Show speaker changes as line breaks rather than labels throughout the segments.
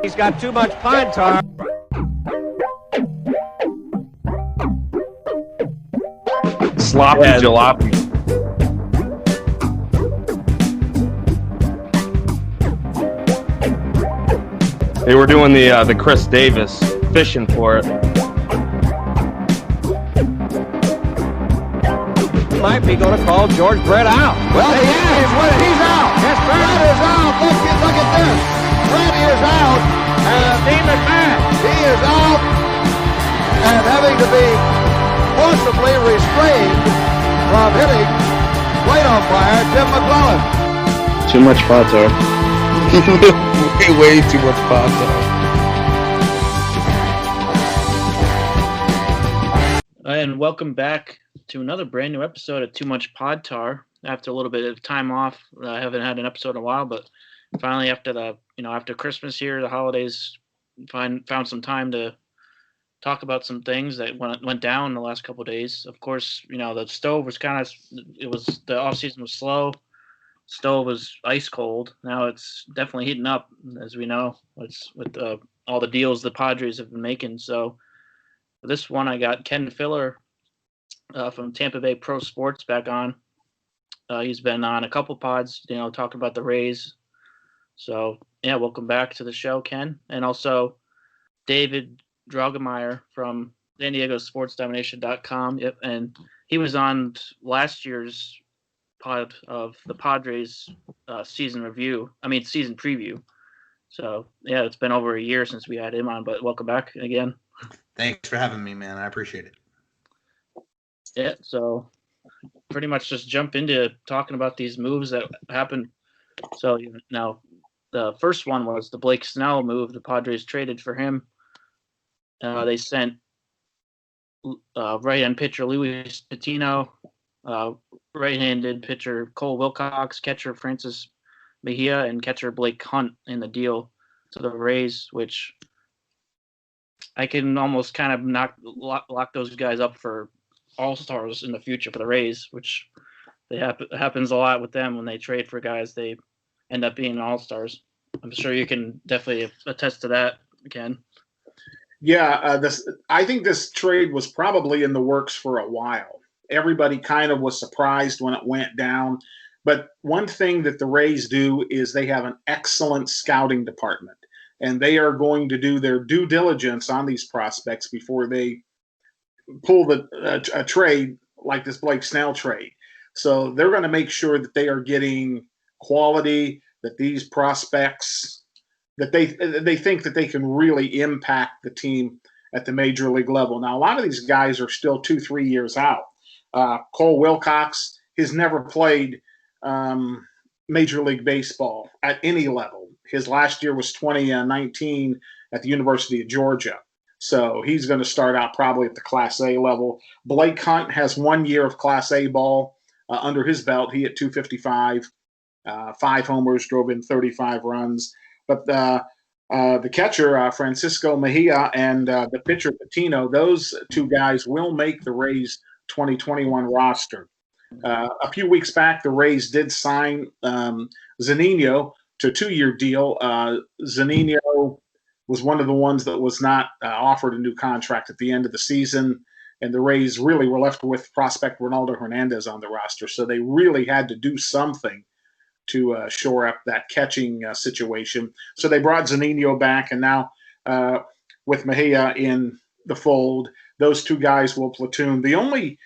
He's got too much pine tar.
Sloppy jalopy. They were doing the Chris Davis fishing for it.
Might be going to call George Brett out.
Well, he's out.
Yes,
Brett is out. Look at this. Brett is out. And
Steve McMahon.
he is out and having to be forcibly restrained from hitting plate umpire Tim McClellan.
Too much pot tar.
Way too much pot tar.
And welcome back to another brand new episode of Too Much Pod Tar. After a little bit of time off, I haven't had an episode in a while, but finally after Christmas here, the holidays, found some time to talk about some things that went down in the last couple of days. Of course, the stove was the off season was slow. Stove was ice cold. Now it's definitely heating up, as we know. It's with all the deals the Padres have been making. So for this one, I got Ken Filler from Tampa Bay Pro Sports back on. He's been on a couple pods, talking about the Rays. So yeah, welcome back to the show, Ken. And also David Droegemeier from San Diego SportsDomination.com. Yep, and he was on last year's pod of the Padres season preview. So yeah, it's been over a year since we had him on, but welcome back again.
Thanks for having me, man. I appreciate it.
Yeah, so pretty much just jump into talking about these moves that happened. So now the first one was the Blake Snell move. The Padres traded for him. They sent right-hand pitcher Luis Patino, right-handed pitcher Cole Wilcox, catcher Francis Mejia, and catcher Blake Hunt in the deal to the Rays, which I can almost kind of lock those guys up for all-stars in the future for the Rays, which happens a lot with them when they trade for guys. They end up being all-stars. I'm sure you can definitely attest to that, Ken.
Yeah, I think this trade was probably in the works for a while. Everybody kind of was surprised when it went down. But one thing that the Rays do is they have an excellent scouting department, and they are going to do their due diligence on these prospects before they pull a trade like this Blake Snell trade. So they're going to make sure that they are getting quality, that these prospects that they think that they can really impact the team at the major league level. Now, a lot of these guys are still 2-3 years out. Cole Wilcox has never played Major League Baseball at any level. His last year was 2019 at the University of Georgia. So he's going to start out probably at the Class A level. Blake Hunt has 1 year of Class A ball under his belt. He hit .255, 5 homers, drove in 35 runs. But the catcher, Francisco Mejia, and the pitcher, Patino, those two guys will make the Rays 2021 roster. A few weeks back, the Rays did sign Zunino to a 2-year deal. Zunino was one of the ones that was not offered a new contract at the end of the season, and the Rays really were left with prospect Ronaldo Hernandez on the roster. So they really had to do something to shore up that catching situation. So they brought Zunino back, and now with Mejia in the fold, those two guys will platoon. The only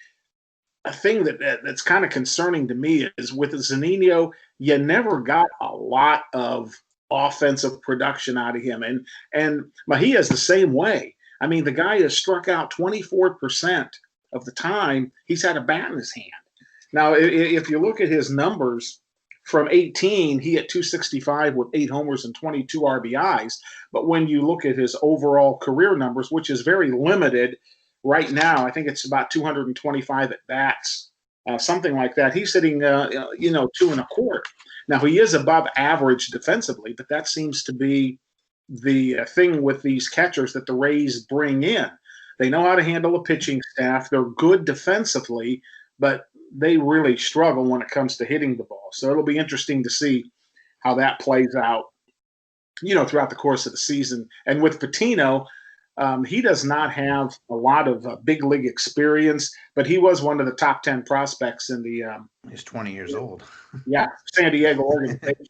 thing that's kind of concerning to me is with Zunino, you never got a lot of offensive production out of him. And Mejia is the same way. I mean, the guy has struck out 24% of the time he's had a bat in his hand. Now, if you look at his numbers, from 18, he hit .265 with 8 homers and 22 RBIs. But when you look at his overall career numbers, which is very limited right now, I think it's about 225 at bats, something like that. He's hitting, 2 1/4. Now, he is above average defensively, but that seems to be the thing with these catchers that the Rays bring in. They know how to handle a pitching staff. They're good defensively, but they really struggle when it comes to hitting the ball. So it'll be interesting to see how that plays out. throughout the course of the season. And with Patino, he does not have a lot of big league experience, but he was one of the top 10 prospects in the
He's 20 years old.
San Diego organization.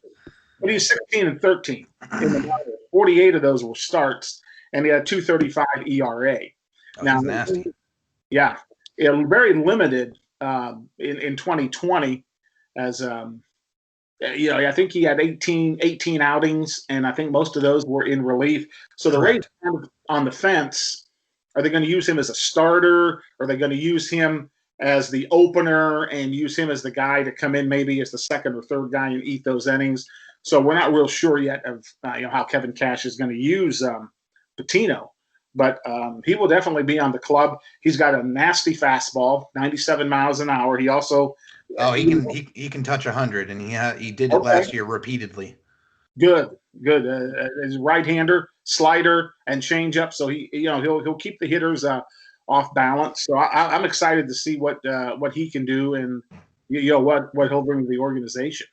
But he's 16 and 13 in the minors. 48 of those were starts, and he had 2.35 ERA.
Now, he's nasty.
Yeah, very limited in 2020 as I think he had 18 outings, and I think most of those were in relief. So the Rays on the fence, are they going to use him as a starter? Are they going to use him as the opener and use him as the guy to come in maybe as the second or third guy and eat those innings? So we're not real sure yet of how Kevin Cash is going to use Patino. But he will definitely be on the club. He's got a nasty fastball, 97 miles an hour. He also
he can touch 100, and he did it last year repeatedly.
Good. His right-hander, slider, and changeup. So he'll keep the hitters off balance. So I'm excited to see what he can do and what he'll bring to the organization.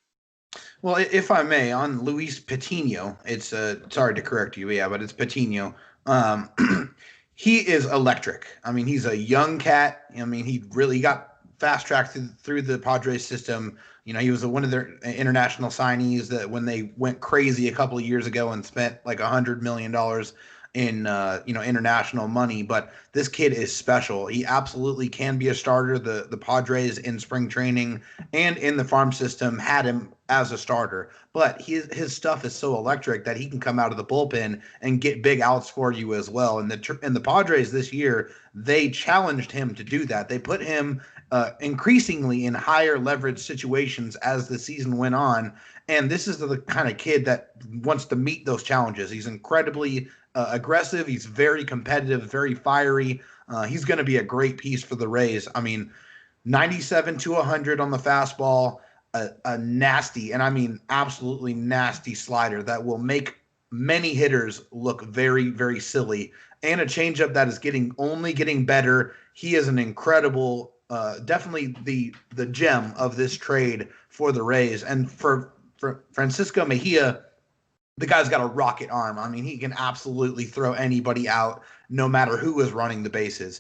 Well, if I may, on Luis Patino, it's sorry to correct you, but it's Patino. He is electric. I mean, he's a young cat. I mean, he really got fast tracked through the Padres system. He was one of their international signees that when they went crazy a couple of years ago and spent like $100 million in international money. But this kid is special. He absolutely can be a starter. The Padres in spring training and in the farm system had him as a starter, but his stuff is so electric that he can come out of the bullpen and get big outs for you as well. And the Padres this year, they challenged him to do that. They put him increasingly in higher leverage situations as the season went on. And this is the kind of kid that wants to meet those challenges. He's incredibly aggressive. He's very competitive, very fiery. He's going to be a great piece for the Rays. I mean, 97 to 100 on the fastball, a nasty, and I mean absolutely nasty slider that will make many hitters look very, very silly, and a changeup that is only getting better. He is an incredible, definitely the gem of this trade for the Rays. And for Francisco Mejia, the guy's got a rocket arm. I mean, he can absolutely throw anybody out, no matter who is running the bases.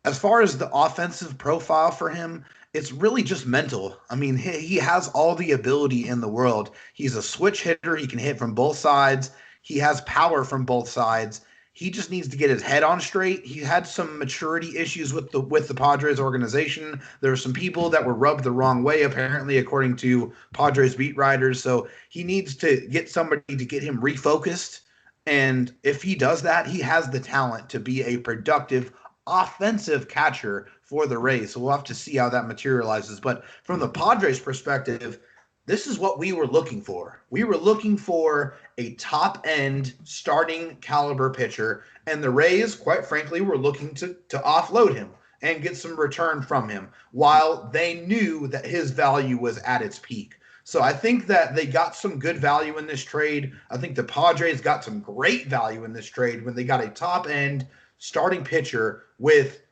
As far as the offensive profile for him, it's really just mental. I mean, he has all the ability in the world. He's a switch hitter. He can hit from both sides. He has power from both sides. He just needs to get his head on straight. He had some maturity issues with the Padres organization. There were some people that were rubbed the wrong way, apparently, according to Padres beat writers. So he needs to get somebody to get him refocused. And if he does that, he has the talent to be a productive offensive catcher for the Rays. So we'll have to see how that materializes. But from the Padres perspective, this is what we were looking for. We were looking for a top-end starting caliber pitcher, and the Rays, quite frankly, were looking to offload him and get some return from him while they knew that his value was at its peak. So I think that they got some good value in this trade. I think the Padres got some great value in this trade when they got a top-end starting pitcher with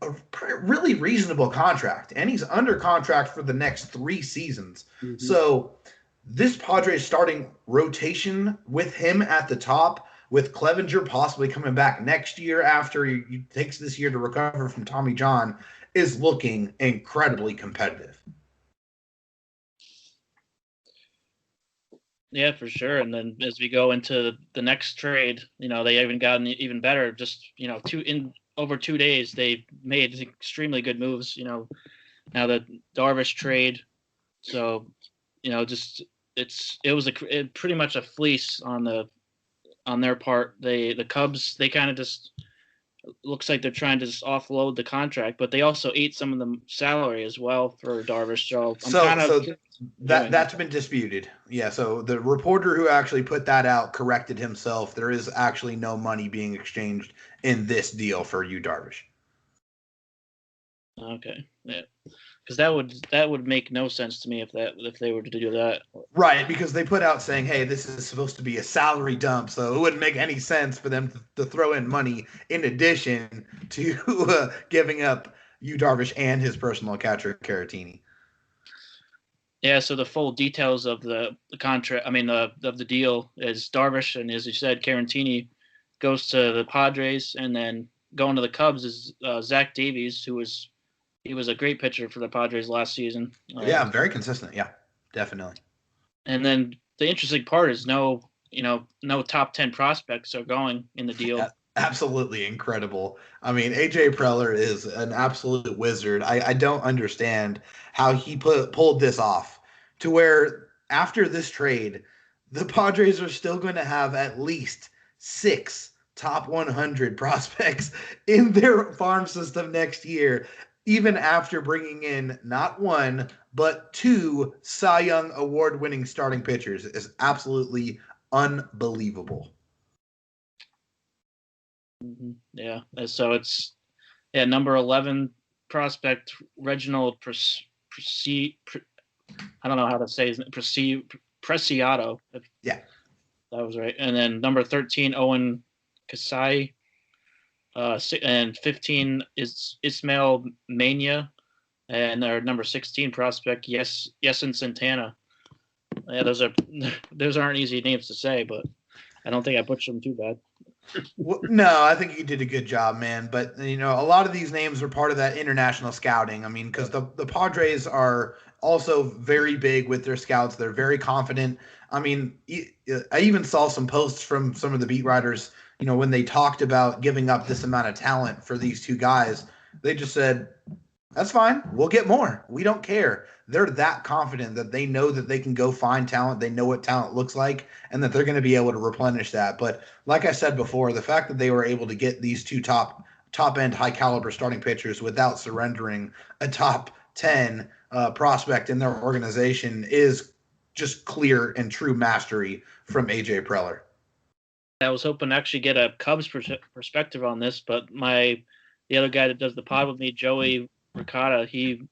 a really reasonable contract, and he's under contract for the next 3 seasons. Mm-hmm. So this Padres starting rotation with him at the top, with Clevenger possibly coming back next year after he takes this year to recover from Tommy John, is looking incredibly competitive.
Yeah, for sure. And then as we go into the next trade, they even gotten even better. Just over 2 days, they made extremely good moves. Now the Darvish trade, so it was pretty much a fleece on their part. The Cubs, they kind of just looks like they're trying to just offload the contract, but they also ate some of the salary as well for Darvish. So
that's been disputed. Yeah. So the reporter who actually put that out corrected himself. There is actually no money being exchanged in this deal for Yu Darvish.
Okay. Yeah. Because that would make no sense to me if they were to do that.
Right, because they put out saying, "Hey, this is supposed to be a salary dump," so it wouldn't make any sense for them to throw in money in addition to giving up Yu Darvish and his personal catcher Caratini.
Yeah, so the full details of the contract, of the deal is Darvish, and as you said, Carantini goes to the Padres, and then going to the Cubs is Zach Davies, he was a great pitcher for the Padres last season.
Yeah, very consistent. Yeah, definitely.
And then the interesting part is no top 10 prospects are going in the deal.
Absolutely incredible. I mean, AJ Preller is an absolute wizard. I don't understand how he pulled this off to where after this trade, the Padres are still going to have at least 6 top 100 prospects in their farm system next year, even after bringing in not one, but 2 Cy Young award-winning starting pitchers. Is absolutely unbelievable.
Yeah, so it's number 11 prospect Reginald I don't know how to say his name, Preciado.
Yeah,
that was right. And then number 13 Owen Kasai, and 15 is Ismail Mania, and our number 16 prospect Yesin Santana. Yeah, those aren't easy names to say, but I don't think I butchered them too bad.
Well, no, I think you did a good job, man. But, a lot of these names are part of that international scouting. I mean, because the Padres are also very big with their scouts. They're very confident. I mean, I even saw some posts from some of the beat writers, when they talked about giving up this amount of talent for these 2 guys. They just said, that's fine. We'll get more. We don't care. They're that confident that they know that they can go find talent. They know what talent looks like and that they're going to be able to replenish that. But like I said before, the fact that they were able to get these 2 top-end high-caliber starting pitchers without surrendering a top 10 prospect in their organization is just clear and true mastery from AJ Preller.
I was hoping to actually get a Cubs perspective on this, but the other guy that does the pod with me, Joey Ricotta, he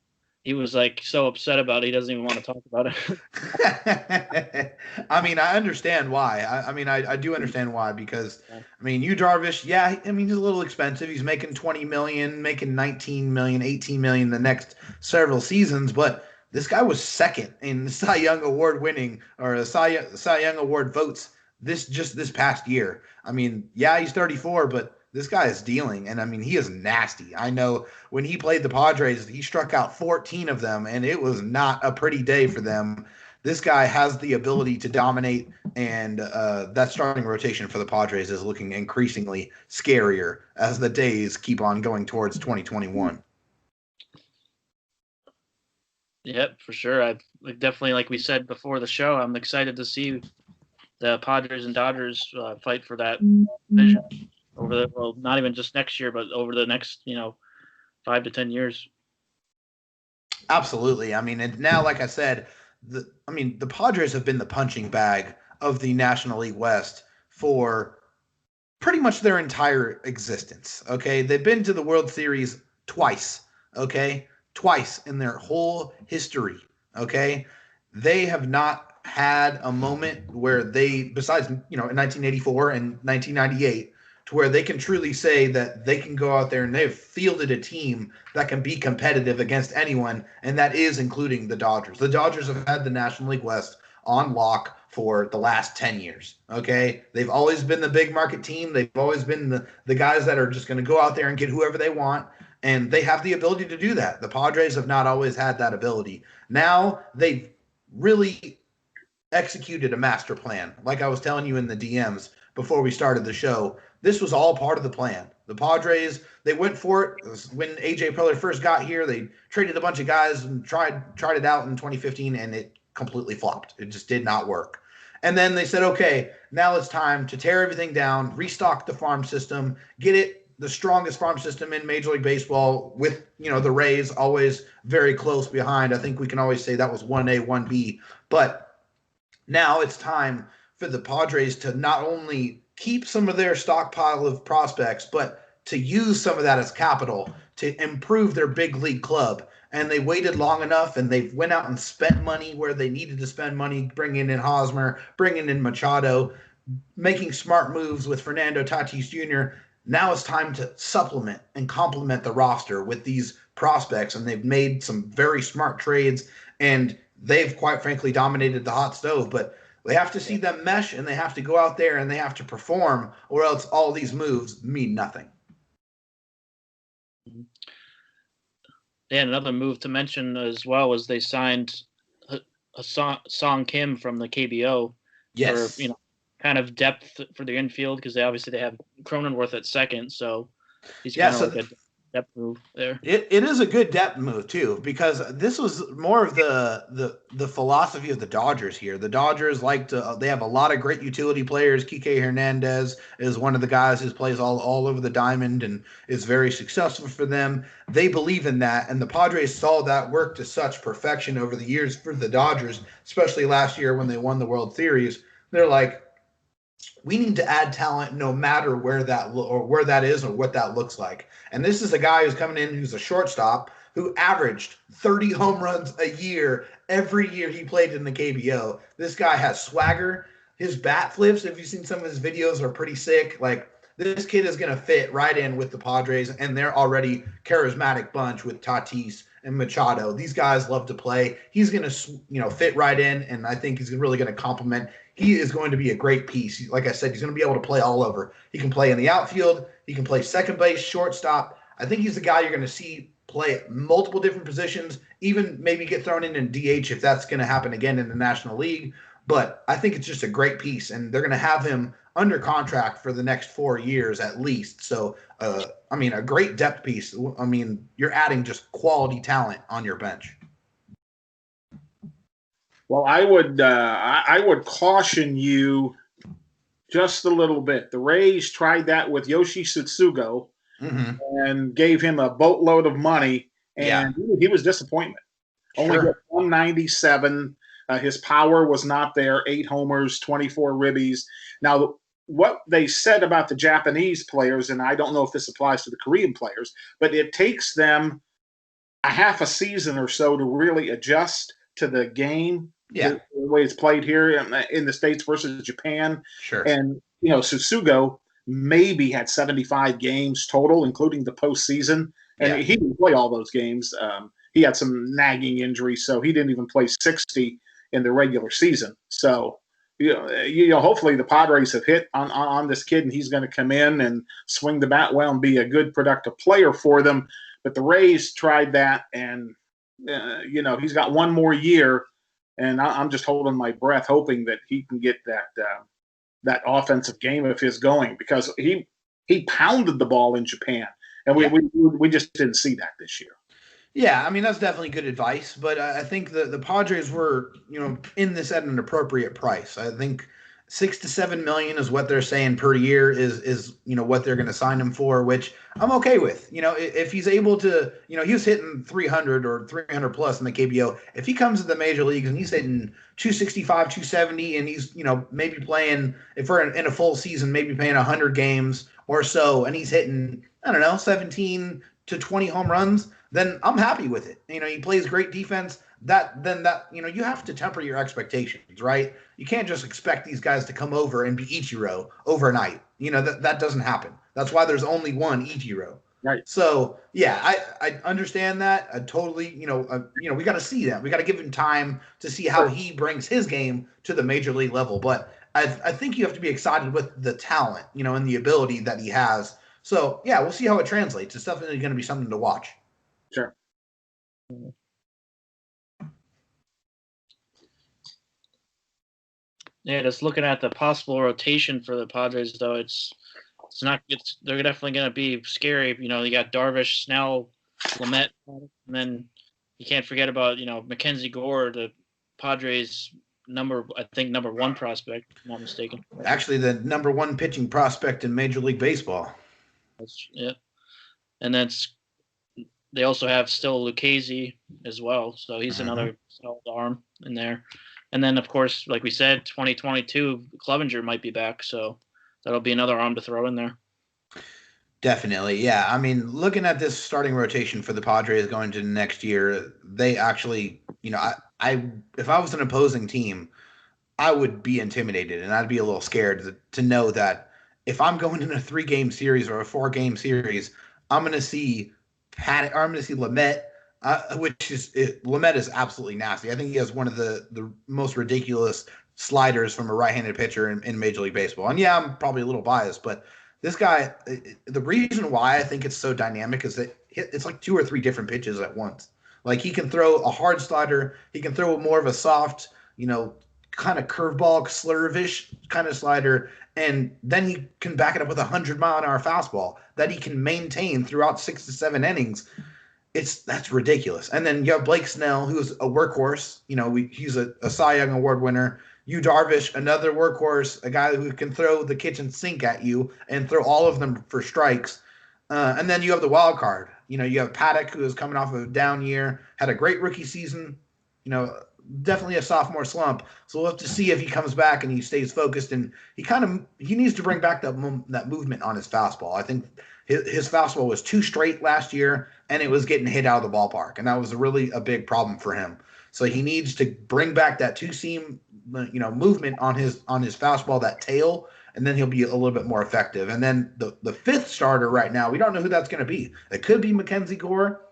was like so upset about it, he doesn't even want to talk about
it. I mean, I understand why. I do understand why, because Yu Darvish, he's a little expensive. He's making $20 million, making $19 million, $18 million the next several seasons, but this guy was second in Cy Young Award winning or Cy Young Award votes this past year. He's 34, but this guy is dealing, and he is nasty. I know when he played the Padres, he struck out 14 of them, and it was not a pretty day for them. This guy has the ability to dominate, and that starting rotation for the Padres is looking increasingly scarier as the days keep on going towards 2021.
Yep, for sure. I definitely, like we said before the show, I'm excited to see the Padres and Dodgers fight for that division over not even just next year, but over the next 5 to 10 years.
Absolutely. And now, like I said, the Padres have been the punching bag of the National League West for pretty much their entire existence. Okay, they've been to the World Series twice. Okay, twice in their whole history. Okay, they have not had a moment where they, besides in 1984 and 1998, to where they can truly say that they can go out there and they've fielded a team that can be competitive against anyone, and that is including the Dodgers. The Dodgers have had the National League West on lock for the last 10 years, okay? They've always been the big market team. They've always been the guys that are just going to go out there and get whoever they want, and they have the ability to do that. The Padres have not always had that ability. Now they've really executed a master plan. Like I was telling you in the DMs before we started the show, this was all part of the plan. The Padres, they went for it. When AJ Preller first got here, they traded a bunch of guys and tried it out in 2015, and it completely flopped. It just did not work. And then they said, okay, now it's time to tear everything down, restock the farm system, get it the strongest farm system in Major League Baseball with, the Rays always very close behind. I think we can always say that was 1A, 1B. But now it's time for the Padres to not only keep some of their stockpile of prospects, but to use some of that as capital to improve their big league club. And they waited long enough, and they went out and spent money where they needed to spend money, bringing in Hosmer, bringing in Machado, making smart moves with Fernando Tatis Jr. Now it's time to supplement and complement the roster with these prospects, and they've made some very smart trades. And they've quite frankly dominated the hot stove. But they have to see them mesh, and they have to go out there and they have to perform, or else all these moves mean nothing.
Yeah, another move to mention as well was they signed Song Kim from the KBO
Yes.
for kind of depth for the infield, because they have Cronenworth at second, so he's kind of like a depth move there.
It is a good depth move too, because this was more of the philosophy of the Dodgers here. The Dodgers they have a lot of great utility players. Kike Hernandez is one of the guys who plays all over the diamond and is very successful for them. They believe in that, and the Padres saw that work to such perfection over the years for the Dodgers, especially last year when they won the World Series. They're like, we need to add talent no matter where that is or what that looks like. And this is a guy who's coming in who's a shortstop who averaged 30 home runs a year every year he played in the KBO. This guy has swagger. His bat flips, if you've seen some of his videos, are pretty sick. Like, this kid is going to fit right in with the Padres, and they're already charismatic bunch with Tatis and Machado. These guys love to play. He's going to fit right in, and I think he's really going to complement. He is going to be a great piece. Like I said, he's going to be able to play all over. He can play in the outfield. He can play second base, shortstop. I think he's the guy you're going to see play multiple different positions, even maybe get thrown in DH if that's going to happen again in the National League. But I think it's just a great piece, and they're going to have him under contract for the next 4 years at least. So, a great depth piece. You're adding just quality talent on your bench.
Well, I would caution you just a little bit. The Rays tried that with Yoshi Tsutsugo and gave him a boatload of money, and he was disappointment. Only got 197. His power was not there. 8 homers, 24 ribbies. Now, what they said about the Japanese players, and I don't know if this applies to the Korean players, but it takes them a half a season or so to really adjust to the game, the way it's played here in the States versus Japan.
Sure.
And, Tsutsugo maybe had 75 games total, including the postseason. And he didn't play all those games. He had some nagging injuries, so he didn't even play 60 in the regular season. So, hopefully the Padres have hit on this kid, and he's going to come in and swing the bat well and be a good, productive player for them. But the Rays tried that, and he's got 1 more year, and I'm just holding my breath, hoping that he can get that offensive game of his going, because he pounded the ball in Japan, and we just didn't see that this year.
Yeah, that's definitely good advice, but I think the Padres were, in this at an appropriate price. I think $6 to $7 million is what they're saying per year is what they're going to sign him for, which I'm okay with. If he's able to, he was hitting 300 or 300 plus in the KBO. If he comes to the major leagues and he's hitting 265, 270, and he's, maybe playing, if we're in a full season, maybe playing 100 games or so, and he's hitting, 17 to 20 home runs, then I'm happy with it. He plays great defense. You have to temper your expectations, right? You can't just expect these guys to come over and be Ichiro overnight. That doesn't happen. That's why there's only one Ichiro.
Right.
So, I understand that. I totally, we got to see that. We got to give him time to see how he brings his game to the major league level. But I think you have to be excited with the talent, and the ability that he has. So, we'll see how it translates. It's definitely going to be something to watch.
Sure.
Yeah, just looking at the possible rotation for the Padres, though, they're definitely going to be scary. You got Darvish, Snell, Lamet, and then you can't forget about, Mackenzie Gore, the Padres' number 1 prospect, if I'm not mistaken.
Actually, the number 1 pitching prospect in Major League Baseball.
And they also have still Lucchesi as well, so he's another solid arm in there. And then, of course, like we said, 2022, Clevenger might be back, so that'll be another arm to throw in there.
Definitely, yeah. Looking at this starting rotation for the Padres going into next year, they actually, if I was an opposing team, I would be intimidated, and I'd be a little scared to know that if I'm going in a 3-game series or a 4-game series, I'm going to see Lamet, Lamet is absolutely nasty. I think he has one of the most ridiculous sliders from a right-handed pitcher in Major League Baseball. And yeah, I'm probably a little biased, but this guy, the reason why I think it's so dynamic is that it's like 2 or 3 different pitches at once. Like he can throw a hard slider, he can throw more of a soft, kind of curveball, slurvish kind of slider, and then he can back it up with 100-mile-an-hour fastball that he can maintain throughout 6 to 7 innings. That's ridiculous. And then you have Blake Snell, who's a workhorse. He's a Cy Young Award winner. Yu Darvish, another workhorse, a guy who can throw the kitchen sink at you and throw all of them for strikes. And then you have the wild card. You have Paddock, who is coming off of a down year, had a great rookie season. Definitely a sophomore slump. So we'll have to see if he comes back and he stays focused. And he needs to bring back that movement on his fastball. I think his fastball was too straight last year, and it was getting hit out of the ballpark, and that was really a big problem for him. So he needs to bring back that two-seam, movement on his fastball, that tail, and then he'll be a little bit more effective. And then the fifth starter right now, we don't know who that's going to be. It could be Mackenzie Gore.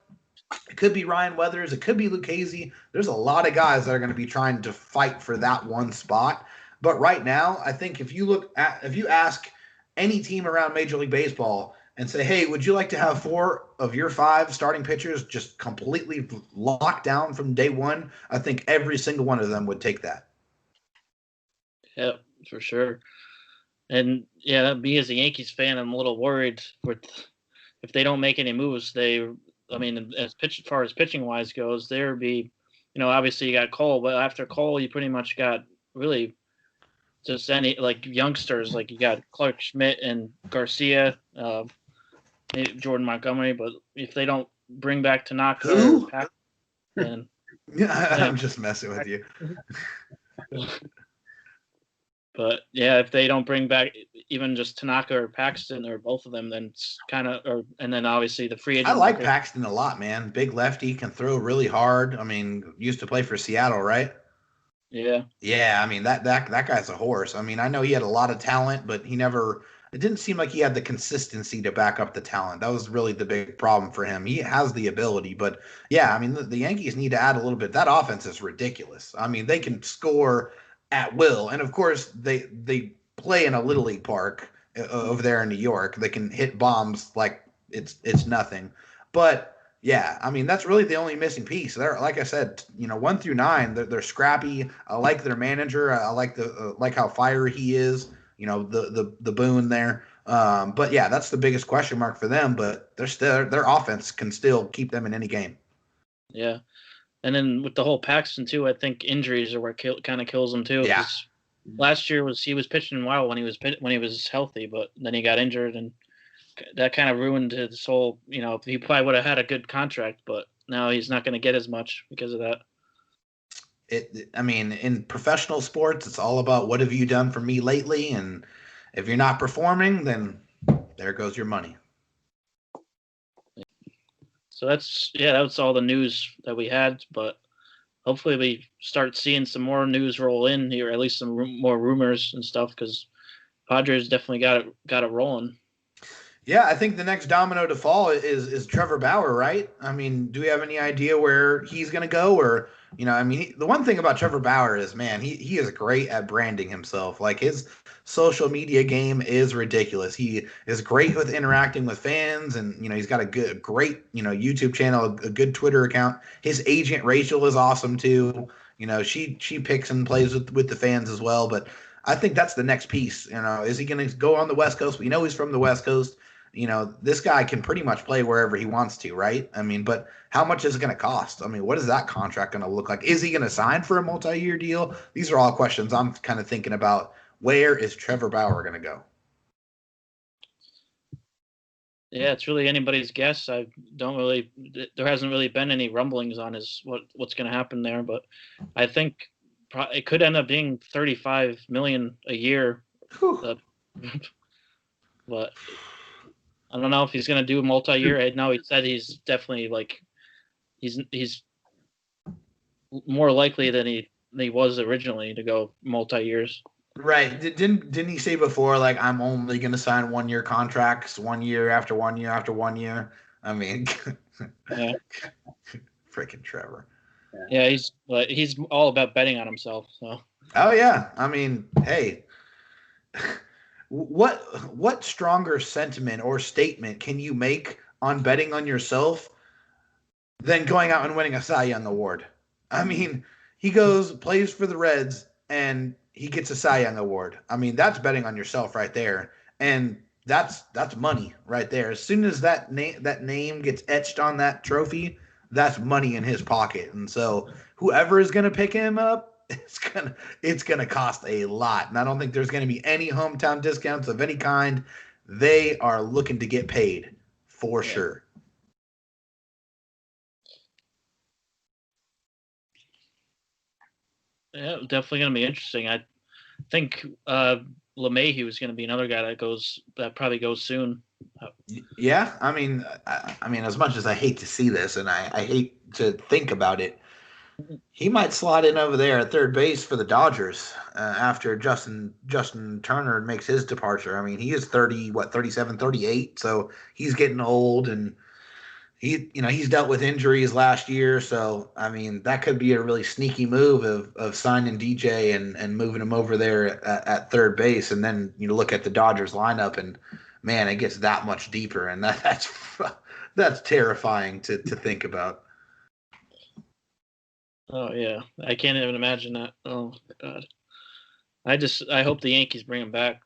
It could be Ryan Weathers. It could be Lucchese. There's a lot of guys that are going to be trying to fight for that one spot. But right now, I think if you ask any team around Major League Baseball and say, hey, would you like to have 4 of your 5 starting pitchers just completely locked down from day one? I think every single one of them would take that.
Yeah, for sure. And yeah, me as a Yankees fan, I'm a little worried if they don't make any moves. As far as pitching wise goes, there be, obviously you got Cole, but after Cole, you pretty much got really just any youngsters. Like you got Clark Schmidt and Garcia, maybe Jordan Montgomery. But if they don't bring back Tanaka, then
I'm just messing with you.
But yeah, if they don't bring back even just Tanaka or Paxton or both of them, then it's kind of, and then obviously the free agent.
I like Paxton a lot, man. Big lefty, can throw really hard. Used to play for Seattle, right?
Yeah.
Yeah, that guy's a horse. I know he had a lot of talent, but it didn't seem like he had the consistency to back up the talent. That was really the big problem for him. He has the ability, but yeah, the Yankees need to add a little bit. That offense is ridiculous. They can score at will, and of course they play in a little league park over there in New York. They can hit bombs like it's nothing. But yeah, that's really the only missing piece. They're, like I said, 1 through 9, they're scrappy. I like their manager. I like like how fiery he is. The Boone there. But yeah, that's the biggest question mark for them. But their offense can still keep them in any game.
Yeah. And then with the whole Paxton too, I think injuries are what kind of kills him too.
Yeah.
Last year he was pitching well when he was healthy, but then he got injured, and that kind of ruined his whole. He probably would have had a good contract, but now he's not going to get as much because of that.
In professional sports, it's all about what have you done for me lately, and if you're not performing, then there goes your money.
So that's all the news that we had, but hopefully we start seeing some more news roll in here, at least some more rumors and stuff, because Padres definitely got it rolling.
Yeah, I think the next domino to fall is Trevor Bauer, right? Do we have any idea where he's going to go? Or, the one thing about Trevor Bauer is, man, he is great at branding himself. Like his social media game is ridiculous. He is great with interacting with fans, and, he's got a great, YouTube channel, a good Twitter account. His agent, Rachel, is awesome too. She picks and plays with the fans as well. But I think that's the next piece. Is he going to go on the West Coast? We know he's from the West Coast. This guy can pretty much play wherever he wants to, right? But how much is it going to cost? What is that contract going to look like? Is he going to sign for a multi-year deal? These are all questions I'm kind of thinking about. Where is Trevor Bauer going to go?
Yeah, it's really anybody's guess. There hasn't really been any rumblings on what's going to happen there, but I think it could end up being $35 million a year. But I don't know if he's going to do a multi-year. I know he said he's definitely he's more likely than he was originally to go multi-years.
Right. Didn't he say before, I'm only going to sign 1-year contracts, 1 year after 1 year after 1 year?
Yeah.
freaking Trevor.
Yeah, he's all about betting on himself. So.
Oh yeah, I mean, hey, what stronger sentiment or statement can you make on betting on yourself than going out and winning a Cy Young award? I mean, he plays for the Reds, and he gets a Cy Young award. I mean, that's betting on yourself right there, and that's money right there. As soon as that name gets etched on that trophy, that's money in his pocket. And so, whoever is going to pick him up, it's gonna cost a lot. And I don't think there's going to be any hometown discounts of any kind. They are looking to get paid for sure.
Yeah, definitely going to be interesting. I think LeMahieu is going to be another guy that probably goes soon.
Yeah, I mean, as much as I hate to see this, and I hate to think about it, he might slot in over there at third base for the Dodgers after Justin Turner makes his departure. I mean, he is 37, 38, so he's getting old, and he's dealt with injuries last year. So, I mean, that could be a really sneaky move of signing DJ and moving him over there at third base. And then you look at the Dodgers lineup, and man, it gets that much deeper, and that's terrifying to think about.
Oh yeah, I can't even imagine that. Oh God, I hope the Yankees bring him back.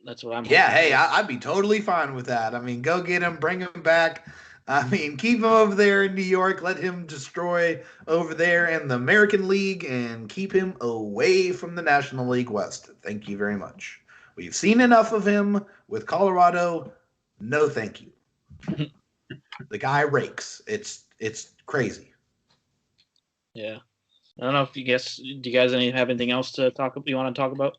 That's what I'm.
Yeah, hey, I'd be totally fine with that. I mean, go get him, bring him back. I mean, keep him over there in New York. Let him destroy over there in the American League, and keep him away from the National League West. Thank you very much. We've seen enough of him with Colorado. No, thank you. The guy rakes. It's crazy.
Yeah, I don't know if do you guys have anything else to talk about? You want to talk about?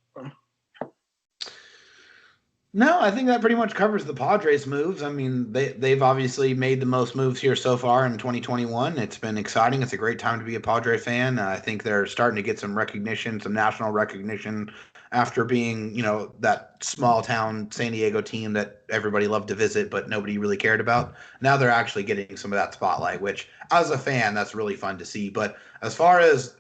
No, I think that pretty much covers the Padres moves. I mean, they've obviously made the most moves here so far in 2021. It's been exciting. It's a great time to be a Padre fan. I think they're starting to get some recognition, some national recognition, after being, that small town San Diego team that everybody loved to visit, but nobody really cared about. Now they're actually getting some of that spotlight, which as a fan, that's really fun to see. But as far as,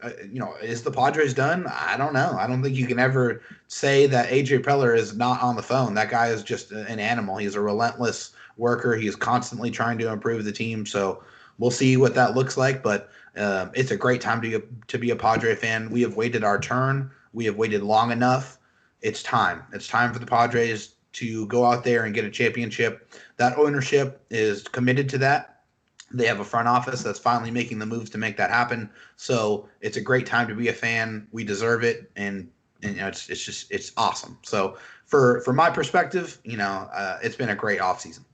is the Padres done? I don't know. I don't think you can ever say that AJ Preller is not on the phone. That guy is just an animal. He's a relentless worker. He's constantly trying to improve the team. So we'll see what that looks like. But it's a great time to be a Padre fan. We have waited our turn. We have waited long enough. It's time. It's time for the Padres to go out there and get a championship. That ownership is committed to that. They have a front office that's finally making the moves to make that happen. So it's a great time to be a fan. We deserve it, and it's awesome. So for my perspective, it's been a great offseason.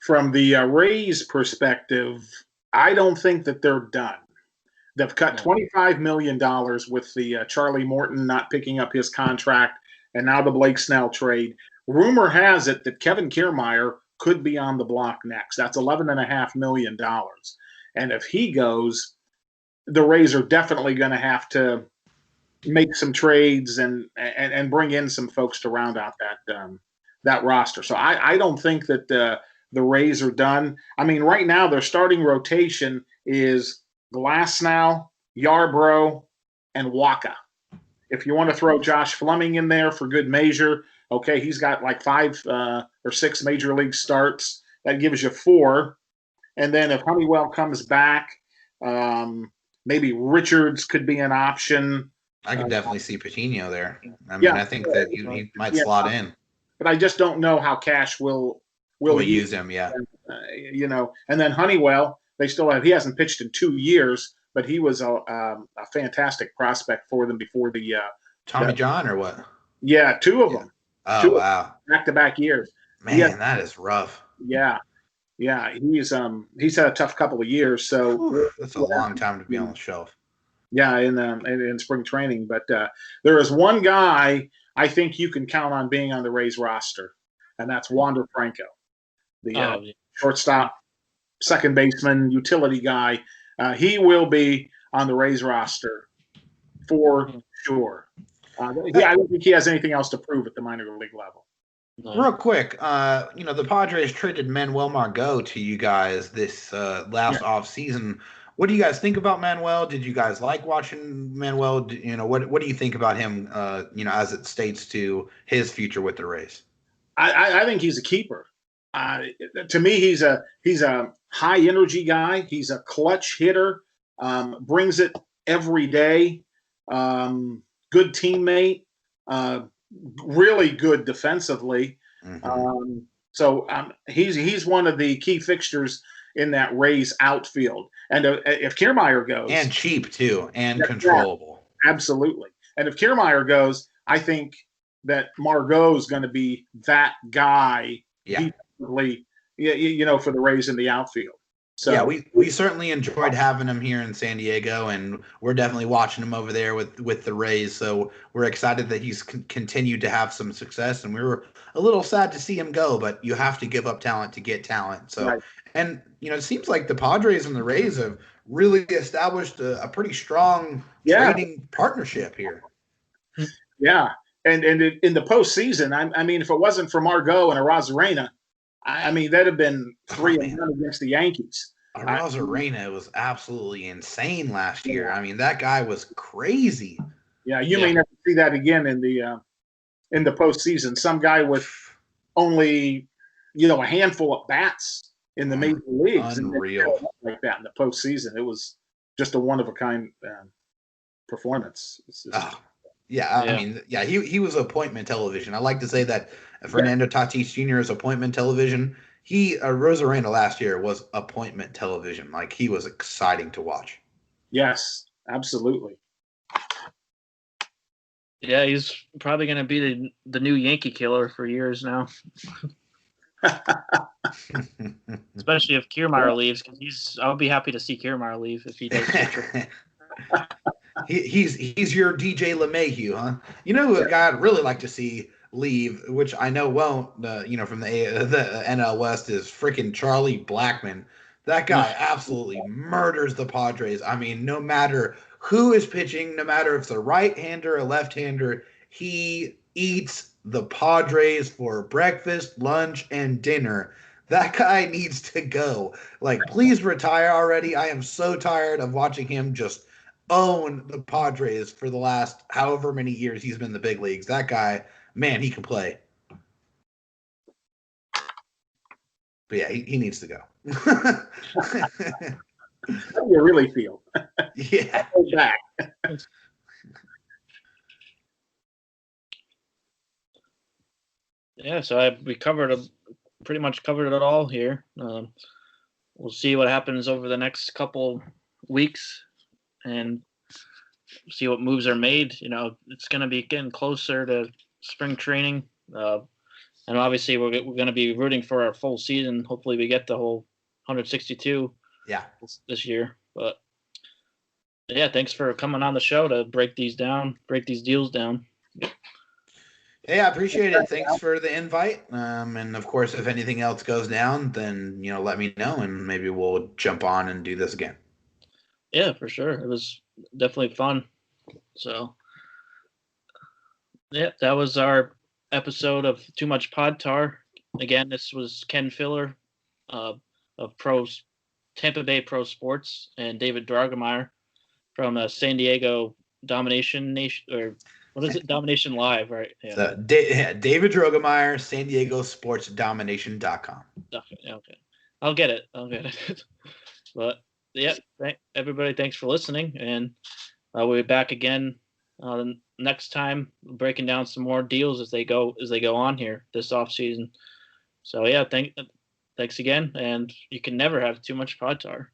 From the Rays' perspective, I don't think that they're done. They've cut $25 million with the Charlie Morton not picking up his contract, and now the Blake Snell trade. Rumor has it that Kevin Kiermaier could be on the block next. That's $11.5 million. And if he goes, the Rays are definitely going to have to make some trades and bring in some folks to round out that roster. So I don't think that the Rays are done. I mean, right now their starting rotation is Glasnow, Yarbrough, and Waka. If you want to throw Josh Fleming in there for good measure, okay, he's got like 5 or 6 major league starts. That gives you 4. And then if Honeywell comes back, maybe Richards could be an option.
I could definitely see Patino there. I mean, I think that he might slot in.
But I just don't know how Cash will
use him. Yeah,
and then Honeywell. He hasn't pitched in 2 years, but he was a fantastic prospect for them before the
Tommy John or what?
Yeah, 2 of them.
Oh, wow.
Back-to-back years.
Man, that is rough.
Yeah. He's had a tough couple of years. So
that's a long time to be on the shelf.
Yeah, in spring training. But there is one guy I think you can count on being on the Rays roster, and that's Wander Franco, the shortstop, second baseman, utility guy. He will be on the Rays roster for sure. I don't think he has anything else to prove at the minor league level.
No.
Real quick, the Padres traded Manuel Margot to you guys this last off season. What do you guys think about Manuel? Did you guys like watching Manuel? What do you think about him? As it states to his future with the Rays.
I think he's a keeper. To me, he's a high energy guy. He's a clutch hitter. Brings it every day. Good teammate. Really good defensively.
Mm-hmm.
He's one of the key fixtures in that Rays outfield. And if Kiermaier goes,
and cheap too, and controllable.
Absolutely. And if Kiermaier goes, I think that Margot is going to be that guy defensively, for the Rays in the outfield. So
yeah, we certainly enjoyed having him here in San Diego, and we're definitely watching him over there with the Rays. So we're excited that he's continued to have some success, and we were a little sad to see him go, but you have to give up talent to get talent. So,
right.
And it seems like the Padres and the Rays have really established a pretty strong trading partnership here.
Yeah, and in the postseason, I mean, if it wasn't for Margot and Arozarena, I mean, that'd have been 3-1 against the Yankees.
Arozarena was absolutely insane last year. I mean, that guy was crazy.
Yeah, you may never see that again in the postseason. Some guy with only a handful of bats in the major leagues,
unreal,
and like that in the postseason. It was just a one of a kind performance.
I mean, he was appointment television. I like to say that Fernando Tatis Jr. is appointment television. Arozarena last year was appointment television. Like, he was exciting to watch.
Yes, absolutely.
Yeah, he's probably going to be the new Yankee killer for years now. Especially if Kiermaier leaves, because I'll be happy to see Kiermaier leave if he does.
He's your DJ LeMahieu, huh? Who a guy I'd really like to see leave, which I know won't, from the NL West, is freaking Charlie Blackmon. That guy absolutely murders the Padres. I mean, no matter who is pitching, no matter if it's a right-hander or left-hander, he eats the Padres for breakfast, lunch, and dinner. That guy needs to go. Like, please retire already. I am so tired of watching him just own the Padres for the last however many years he's been in the big leagues. That guy, man, he can play. But yeah, he needs to go.
How do you really feel?
Yeah.
Go back.
Yeah, so we pretty much covered it all here. We'll see what happens over the next couple weeks and see what moves are made. It's going to be getting closer to spring training. And obviously we're going to be rooting for our full season. Hopefully we get the whole 162 this year. But yeah, thanks for coming on the show to break these deals down.
Hey, I appreciate it. Thanks for the invite. And of course, if anything else goes down, then, let me know and maybe we'll jump on and do this again.
Yeah, for sure. It was definitely fun. So, yeah, that was our episode of Too Much Pod Tar. Again, this was Ken Filler of Tampa Bay Pro Sports, and David Droegemeier from San Diego Domination Nation, or what is it? Domination Live, right? Yeah.
So, David Droegemeier, San Diego Sports Domination.com.
Okay. I'll get it. But yeah, everybody, thanks for listening, and we'll be back again next time, breaking down some more deals as they go on here this off season. So yeah, thanks again, and you can never have too much Pod Tar.